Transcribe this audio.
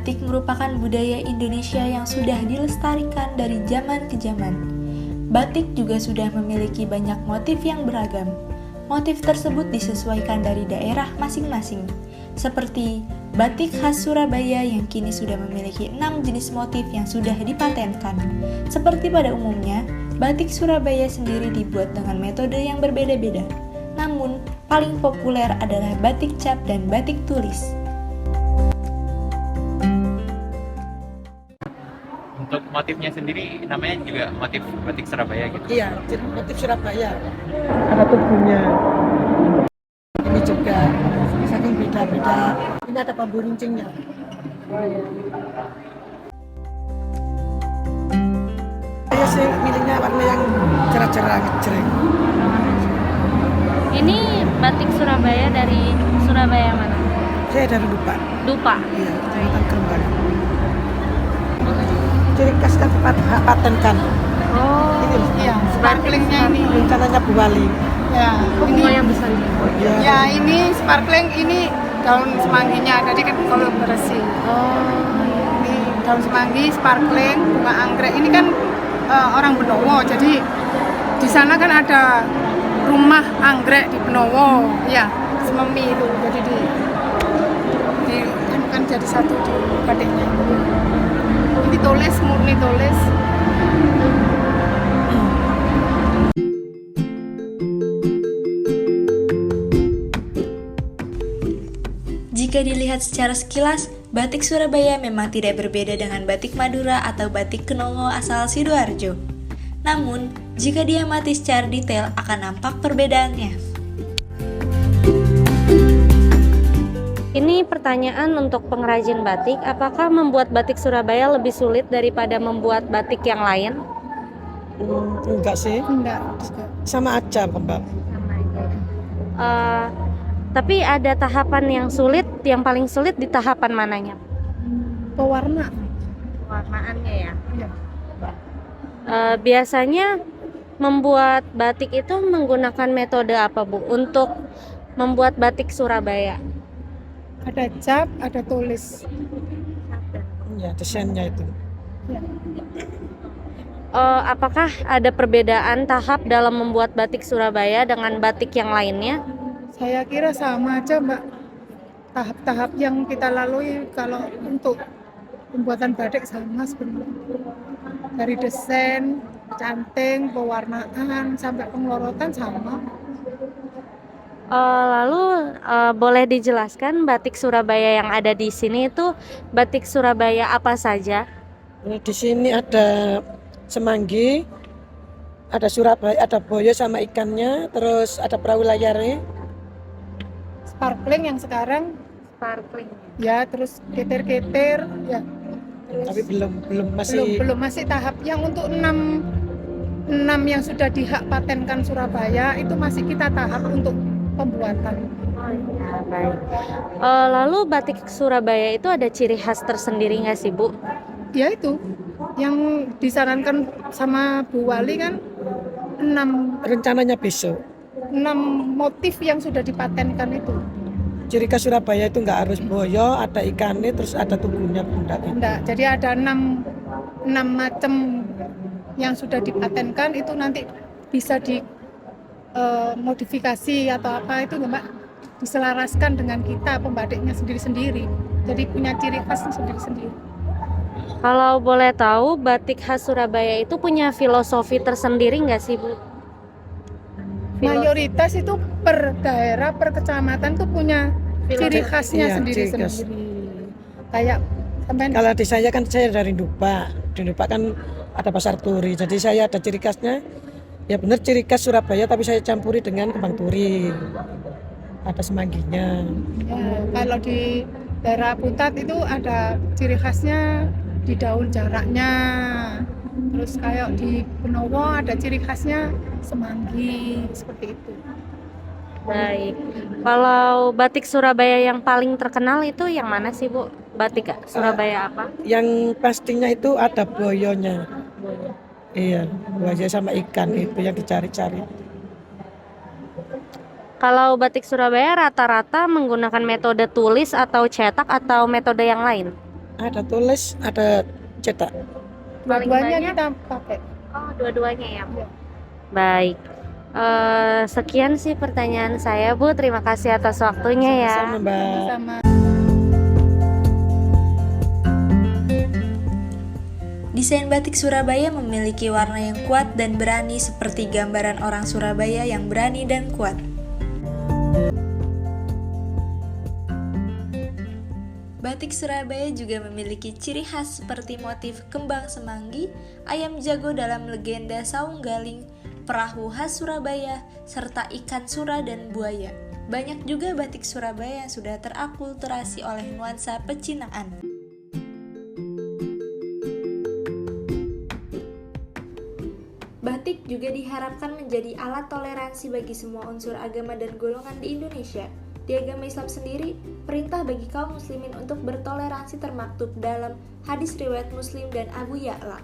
Batik merupakan budaya Indonesia yang sudah dilestarikan dari zaman ke zaman. Batik juga sudah memiliki banyak motif yang beragam. Motif tersebut disesuaikan dari daerah masing-masing, seperti batik khas Surabaya yang kini sudah memiliki 6 jenis motif yang sudah dipatenkan. Seperti pada umumnya, batik Surabaya sendiri dibuat dengan metode yang berbeda-beda. Namun, paling populer adalah batik cap dan batik tulis. Untuk motifnya sendiri namanya juga motif batik Surabaya gitu. Iya, motif Surabaya. Ada tubuhnya. Ini juga saking beda-beda. Ini ada bambu runcingnya. Saya sih pilihnya warna yang cerah-cerah, ngejreng. Ini batik Surabaya dari Surabaya mana? Saya dari Dupa. Dupa. Iya, Kecamatan Kerembang. Ciri khasnya dipatenkan. Oh, Ini loh. Iya, sparklingnya ini. Rencananya Bu Wali. Ya, ini yang besar ini. ya ini sparkling ini daun semangginya. Tadi kan kalau bersih. Ini daun semanggi, sparkling, bunga anggrek. Ini kan orang Benowo. Jadi di sana kan ada rumah anggrek di Benowo. Ya, sememi itu. Jadi kan jadi satu di batiknya. Ini tulis, murni tulis. Jika dilihat secara sekilas, batik Surabaya memang tidak berbeda dengan batik Madura atau batik Kenongo asal Sidoarjo. Namun, jika diamati secara detail akan nampak perbedaannya. Ini pertanyaan untuk pengrajin batik, apakah membuat batik Surabaya lebih sulit daripada membuat batik yang lain? Enggak sih, Enggak. sama aja Mbak. Tapi ada tahapan yang sulit, yang paling sulit di tahapan mananya? Pewarna. Warnaannya ya. Iya. Biasanya membuat batik itu menggunakan metode apa, Bu, untuk membuat batik Surabaya? Ada cap, ada tulis. Ya, desainnya itu. Ya. Apakah ada perbedaan tahap dalam membuat batik Surabaya dengan batik yang lainnya? Saya kira sama aja, Mbak. Tahap-tahap yang kita lalui kalau untuk pembuatan batik sama sebenarnya. Dari desain, canting, pewarnaan, sampai penglorotan sama. Lalu boleh dijelaskan batik Surabaya yang ada di sini itu batik Surabaya apa saja? Di sini ada semanggi, ada Surabaya, ada boyo sama ikannya, terus ada perahu layarnya. Sparkling yang sekarang, Sparkling. ya, terus keter-keter, ya. Terus Tapi belum masih belum masih tahap yang untuk 6 yang sudah dihak patenkan Surabaya itu masih kita tahap untuk pembuatan. Baik. Lalu batik Surabaya itu ada ciri khas tersendiri nggak sih, Bu? Ya itu yang disarankan sama Bu Wali kan 6 rencananya besok. motif yang sudah dipatenkan itu. Ciri khas Surabaya itu nggak harus boyo, ada ikannya, terus ada tubuhnya bunda. Enggak, jadi ada 6 macam yang sudah dipatenkan itu nanti bisa di modifikasi atau apa itu Mbak, diselaraskan dengan kita pembatiknya sendiri-sendiri. Jadi punya ciri khas sendiri-sendiri. Kalau boleh tahu, batik khas Surabaya itu punya filosofi tersendiri nggak sih, Bu? Mayoritas itu per daerah, per kecamatan tuh punya ciri khasnya Iya, sendiri-sendiri. ciri khas. Kayak sampai Kalau di saya kan saya dari Dupa. Di Dupa kan ada pasar turi. Jadi saya ada ciri khasnya. Ya benar ciri khas Surabaya tapi saya campuri dengan kembang turi. Ada semangginya. ya, kalau di daerah Putat itu ada ciri khasnya di daun jaraknya. Terus kayak di Benowo ada ciri khasnya semanggi seperti itu. Baik. Kalau batik Surabaya yang paling terkenal itu yang mana sih, Bu? Batik Surabaya apa? Yang pastinya itu ada boyonya. Iya, buaya sama ikan itu yang dicari-cari. Kalau batik Surabaya rata-rata menggunakan metode tulis atau cetak atau metode yang lain? Ada tulis, ada cetak. Paling Dua-duanya banyak? kita pakai. Oh, dua-duanya ya, Bu. Iya. Baik. Sekian sih pertanyaan saya, Bu. Terima kasih atas waktunya ya. Sama Mbak. Sama. Desain batik Surabaya memiliki warna yang kuat dan berani seperti gambaran orang Surabaya yang berani dan kuat. Batik Surabaya juga memiliki ciri khas seperti motif kembang semanggi, ayam jago dalam legenda Saung Galing, perahu khas Surabaya, serta ikan sura dan buaya. Banyak juga batik Surabaya yang sudah terakulturasi oleh nuansa pecinaan. Batik juga diharapkan menjadi alat toleransi bagi semua unsur agama dan golongan di Indonesia. Di agama Islam sendiri, perintah bagi kaum muslimin untuk bertoleransi termaktub dalam hadis riwayat Muslim dan Abu Ya'la.